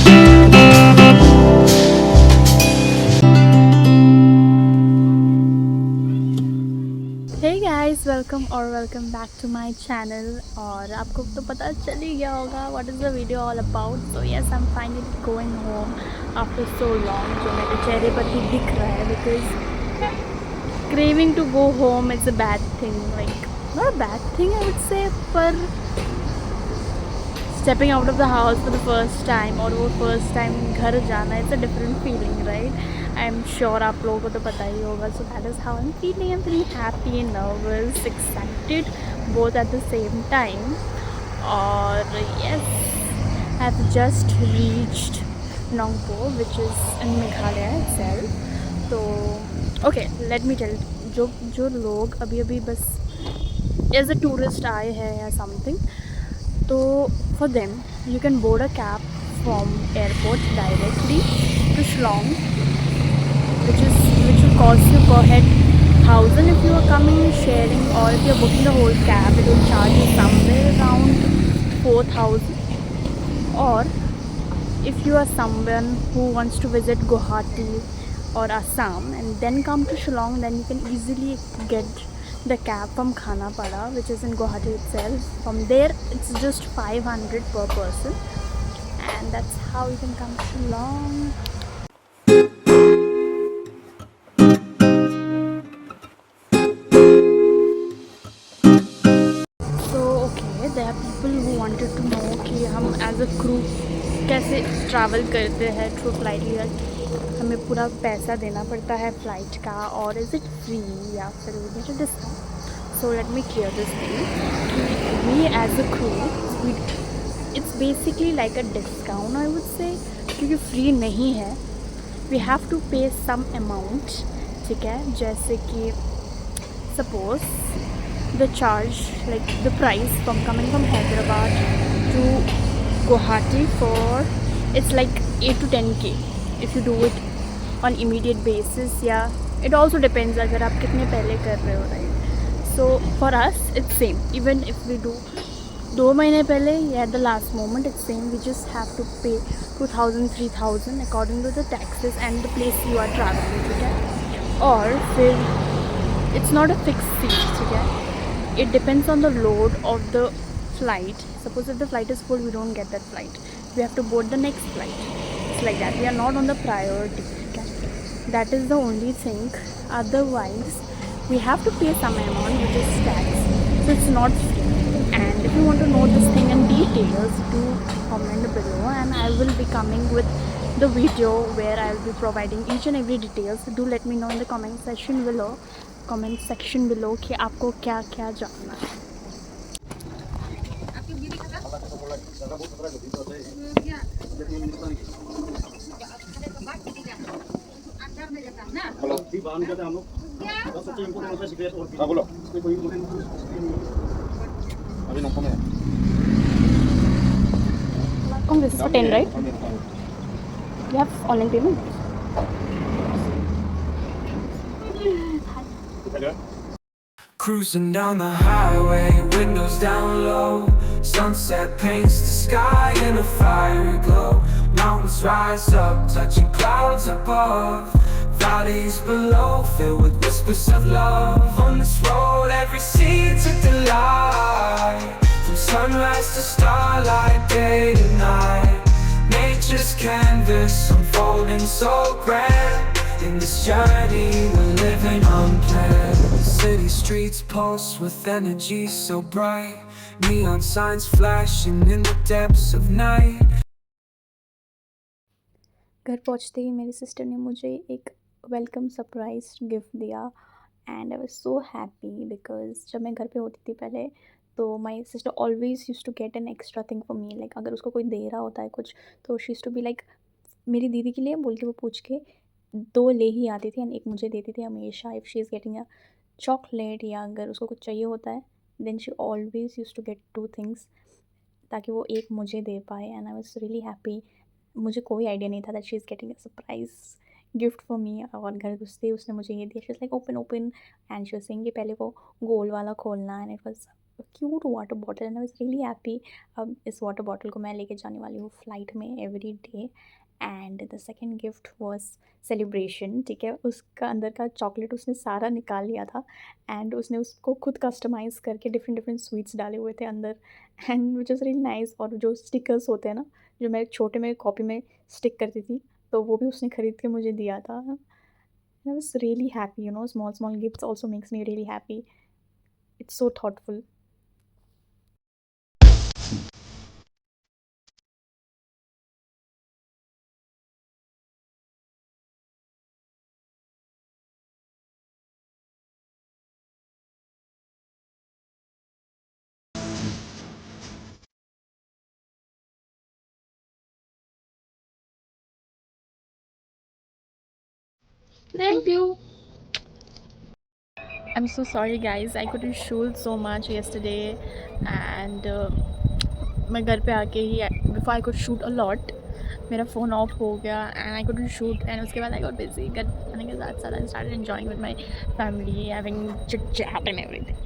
Hey guys, welcome back to my channel. और आपको तो पता चल ही गया होगा what is the video all about. So yes, I am finally going home after so long, जो मेरे चेहरे पर भी दिख रहा है। Because craving to go home is a bad thing, like not a bad thing I would say, पर stepping out of the house for the first time, और वो फर्स्ट टाइम घर जाना, it's a different feeling, right. I am sure आप लोगों को तो पता ही होगा। So that is how I am feeling happy, nervous, excited, both at the same time. और yes, I have just reached Nongpoh which is in Meghalaya itself। तो okay, let me tell, जो जो लोग अभी अभी बस एज अ टूरिस्ट आए हैं या समथिंग, तो for them you can board a cab from airport directly to Shillong, which will cost you per head 1,000 if you are coming sharing, or if you are booking the whole cab it will charge you somewhere around 4,000. Or if you are someone who wants to visit Guwahati or Assam and then come to Shillong, then you can easily get the cab from Khanapara, which is in Guwahati itself. From there, it's just 500 per person, and that's how you can come to Shillong. So okay, there are people who wanted to know कि हम as a crew कैसे travel करते हैं through flight, या हमें पूरा पैसा देना पड़ता है फ़्लाइट का, और इज़ इट फ्री या फिर we get a discount. So let me clear this thing कि we as a crew, we it's basically like a discount I would say, क्योंकि फ्री नहीं है। वी हैव टू पे some amount, ठीक है। जैसे कि suppose the charge, like the price from coming from Hyderabad to Guwahati, for it's like 8 to 10k if you do it on immediate basis, yeah, it also depends अगर आप कितने पहले कर रहे हो, right? So for us it's same, even if we do 2 महीने पहले या at the last moment, it's same. We just have to pay 2,000 3,000 according to the taxes and the place you are traveling, ठीक है। और फिर it's not a fixed seat, ठीक है। It depends on the load of the flight. Suppose if the flight is full, we don't get that flight, we have to board the next flight. It's like that, we are not on the priority, ठीक है। That is the only thing. Otherwise we have to pay some amount which is tax, so it's not free. And if you want to know this thing in details, do comment below, and I will be coming with the video where I will be providing each and every details. Do let me know in the comment section below कि आपको क्या क्या जानना है। हाँ बोलो। अभी number में This is for 10, right? You have online payment? Cruising down the highway, windows down low. Sunset paints the sky in a fiery glow. Mountains rise up, touching clouds above. Valleys below, filled with whispers of love. On this road, every seed's a delight. From sunrise to starlight, day to night. Nature's canvas unfolding so grand. In this journey we're living unplanned. City streets pulse with energy so bright. Neon signs flashing in the depths of night. घर पहुंचते ही मेरी sister ने मुझे एक welcome surprise gift दिया, and I was so happy. Because जब मैं घर पे होती थी पहले, तो my sister always use to get an extra thing for me. Like अगर उसको कोई दे रहा होता है कुछ, तो she use to be like, मेरी दीदी के लिए बोल के वो पूछ के 2 ले ही आती थी, एंड एक मुझे देती थी हमेशा। If she is getting a chocolate, या अगर उसको कुछ चाहिए होता है, then she always use to get 2 things, ताकि वो एक मुझे दे पाए। And I was really happy. मुझे कोई आइडिया नहीं था that she is getting a surprise gift for me. और घर घुसते ही उसने मुझे ये दिया। She is like open open, and she was saying कि पहले वो गोल वाला खोलना, and it was cute water bottle and I was really happy. अब इस वाटर बॉटल को मैं लेके जाने वाली हूँ फ्लाइट में every day. And the second gift was celebration. ठीक है, उसका अंदर का चॉकलेट उसने सारा निकाल लिया था एंड उसने उसको खुद कस्टमाइज़ करके डिफरेंट डिफरेंट स्वीट्स डाले हुए थे अंदर and which is really nice. और जो स्टिकर्स होते हैं ना, जो मैं छोटे में कॉपी में स्टिक करती थी, तो वो भी उसने ख़रीद के मुझे दिया था. आई was really happy. You know, small small gifts also makes me really happy. It's so thoughtful. Thank you. I'm so sorry guys, I couldn't shoot so much yesterday and मैं घर पे आके ही before I could shoot a lot मेरा phone off हो गया and I couldn't shoot. And उसके बाद I got busy. घर आने के साथ साथ I started enjoying with my family, having chit chat and everything.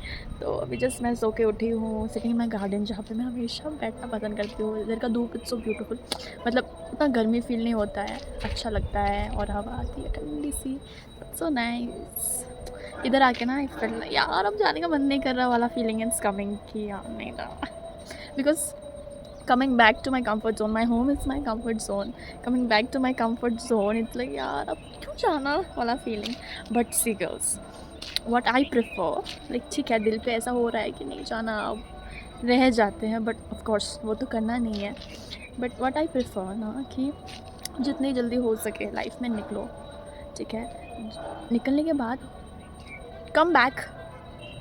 तो अभी जस्ट मैं सो के उठी हूँ, सिटिंग इन माई गार्डन जहाँ पे मैं हमेशा बैठना पसंद करती हूँ. इधर का धूप इट्स सो ब्यूटीफुल. मतलब उतना गर्मी फील नहीं होता है, अच्छा लगता है और हवा आती है ठंडी सी. So nice. इधर आके ना यार अब जाने का मन नहीं कर रहा वाला फीलिंग इज कमिंग कि यार नहीं रहा. Because coming back to my comfort zone, my home is my comfort zone. Coming back to my comfort zone, it's like यार अब क्यों जाना वाला feeling. But see girls, what I prefer, like ठीक है दिल पे ऐसा हो रहा है कि नहीं जाना, अब रह जाते हैं, but of course वो तो करना नहीं है. But what I prefer ना कि जितनी जल्दी हो सके लाइफ में निकलो. ठीक है, निकलने के बाद come back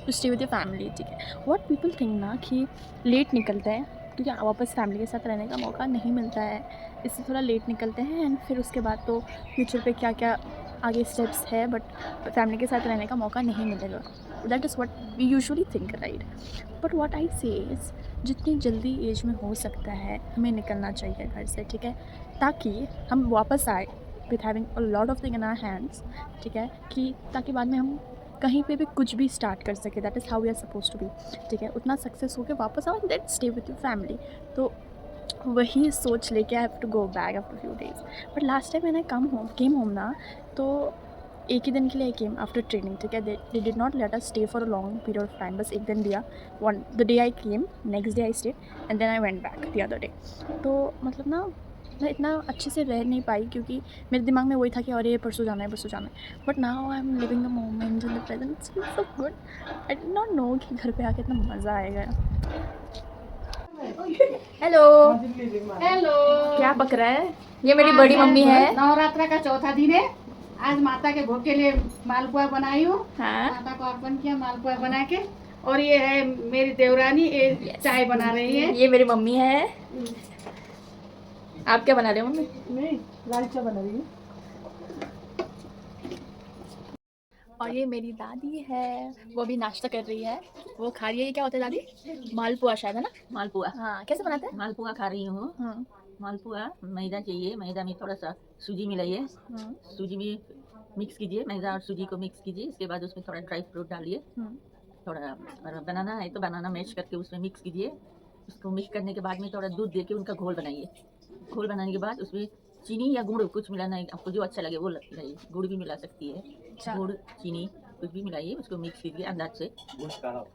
to stay with your family. ठीक है, what people think ना कि लेट निकलते हैं क्योंकि वापस फैमिली के साथ रहने का मौका नहीं मिलता है, इससे थोड़ा लेट निकलते हैं. एंड फिर उसके बाद तो फ्यूचर पे क्या क्या आगे स्टेप्स है, बट फैमिली के साथ रहने का मौका नहीं मिलेगा. That is what we usually think, right. But what I say is जितनी जल्दी एज में हो सकता है हमें निकलना चाहिए घर से. ठीक है, ताकि हम वापस आए with having a lot of thing in our hands. ठीक है, कि ताकि बाद में हम कहीं पे भी कुछ भी स्टार्ट कर सके. That is how we are suppose to be. ठीक है, उतना सक्सेस होकर वापस आओ, that stay with your family. तो वही सोच लेके I have to go back after few days. But last time मैंने केम होम ना, तो एक ही दिन के लिए आई केम आफ्टर ट्रेनिंग. ठीक है, they did not let us stay for a long period of time. बस एक दिन दिया. The day I came, next day I stayed and then I went back the other day. तो मतलब ना मैं इतना अच्छे से रह नहीं पाई क्योंकि मेरे दिमाग में वही था कि अरे परसों जाना है परसों जाना है. But now I am living the moment in the present. It's so good. I did not know कि घर पे आके इतना मज़ा आएगा. हेलो हेलो, क्या पक रहा है? ये मेरी बड़ी मम्मी है. नवरात्र का चौथा दिन है. आज माता के भोग के लिए मालपुआ बनाई हूँ. हाँ, माता को अर्पण किया मालपुआ बना के. और ये है मेरी देवरानी, ये चाय बना रही है. ये मेरी मम्मी है. आप क्या बना रहे हो मम्मी? नहीं, लाल चाय बना रही हूँ. और ये मेरी दादी है, वो भी नाश्ता कर रही है. वो खा रही है. ये क्या होता है दादी? मालपुआ शायद, है ना? मालपुआ. हाँ, कैसे बनाते हैं? मालपुआ खा रही हूँ. हाँ. मालपुआ मैदा चाहिए. मैदा में थोड़ा सा सूजी मिलाइए. हाँ. सूजी में मिक्स कीजिए. मैदा और सूजी को मिक्स कीजिए. इसके बाद उसमें थोड़ा ड्राई फ्रूट डालिए. थोड़ा बनाना है तो बनाना मैश करके उसमें मिक्स कीजिए. उसको मिक्स करने के बाद में थोड़ा दूध देके उनका घोल बनाइए. घोल बनाने के बाद उसमें चीनी या गुड़ कुछ मिलाना है, आपको जो अच्छा लगे वो मिलाइए. गुड़ भी मिला सकती है. गुड़ चीनी कुछ भी मिलाइए. उसको मिक्स कीजिए अंदाज से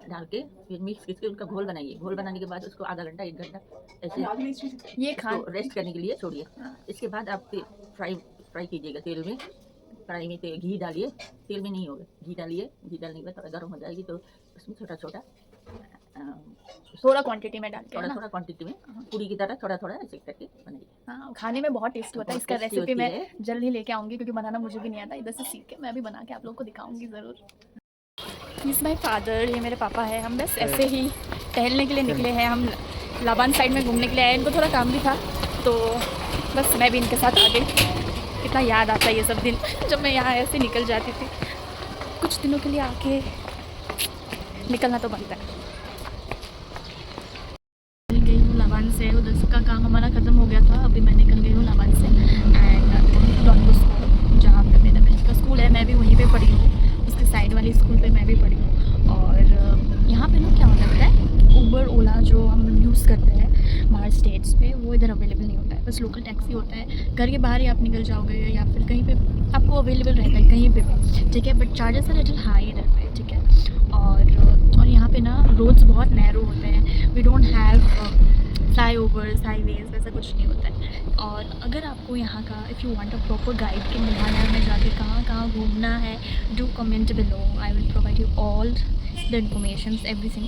डाल के. फिर मिक्स करके उनका घोल बनाइए. घोल बनाने के बाद उसको आधा घंटा 1 घंटा ऐसे ये खा रेस्ट करने के लिए छोड़िए. इसके बाद आप फ्राई कीजिएगा तेल में. कढ़ाई में घी डालिए. तेल में नहीं होगा, घी डालिए. घी डालने के बाद थोड़ा गर्म हो जाएगी तो उसमें छोटा छोटा थोड़ा क्वांटिटी में डाल के, थोड़ा थोड़ा क्वांटिटी में पूरी की तरह थोड़ा थोड़ा ऐसे करके बनाइए. हाँ, खाने में बहुत टेस्टी होता है. इसका टेस्टी रेसिपी होती मैं है. जल्द ही लेके आऊँगी क्योंकि बनाना मुझे भी नहीं आता. इधर से सीख के मैं भी बना के आप लोगों को दिखाऊंगी ज़रूर. Is my father. ये मेरे पापा है. हम बस ऐसे ही टहलने के लिए निकले हैं. हम लाबान साइड में घूमने के लिए आए. इनको थोड़ा काम भी था तो बस मैं भी इनके साथ आ गई. कितना याद आता है ये सब दिन जब मैं यहाँ ऐसे निकल जाती थी. कुछ दिनों के लिए आके निकलना तो बनता है. निकल गई हूँ लाबान से. उधर का काम हमारा ख़त्म हो गया था. अभी मैं निकल गई हूँ लाबान से एंड डॉन स्कूल जहाँ पे मेरा बहन का स्कूल है, मैं भी वहीं पे पढ़ी हूँ. उसके साइड वाली स्कूल पे मैं भी पढ़ी हूँ. और यहाँ पे ना क्या होता है स्टेट्स पे वो इधर अवेलेबल नहीं होता है, बस लोकल टैक्सी होता है। घर के बाहर ही आप निकल जाओगे या फिर कहीं पे आपको अवेलेबल रहता है कहीं पे भी, ठीक है। But charges are little high इधर पे, ठीक है। और यहाँ पे ना रोड्स बहुत नैरो होते हैं। We don't have flyovers, highways, वैसा कुछ नहीं होता है। और अगर आपको यहाँ का if you want a proper guide कि मेघालय में जाके कहाँ कहाँ घूमना है, do comment below, I will provide you all the information, everything.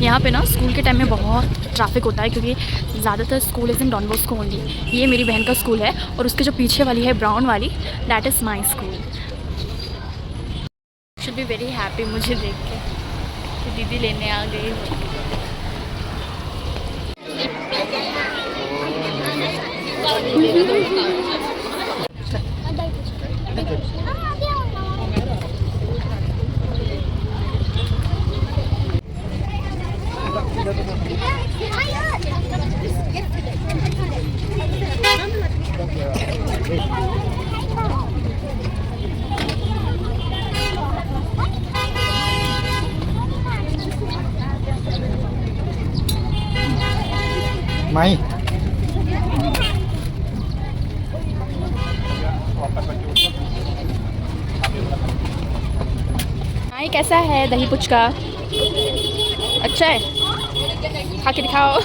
यहाँ पे ना स्कूल के टाइम में बहुत ट्रैफिक होता है क्योंकि ज़्यादातर school is in Don Bosco only. ये मेरी बहन का स्कूल है और उसके जो पीछे वाली है ब्राउन वाली, that is my school. Should be very happy मुझे देख के कि दीदी लेने आ गई हो। माही हाय, कैसा है दही पुचका? अच्छा है, खा के दिखाओ।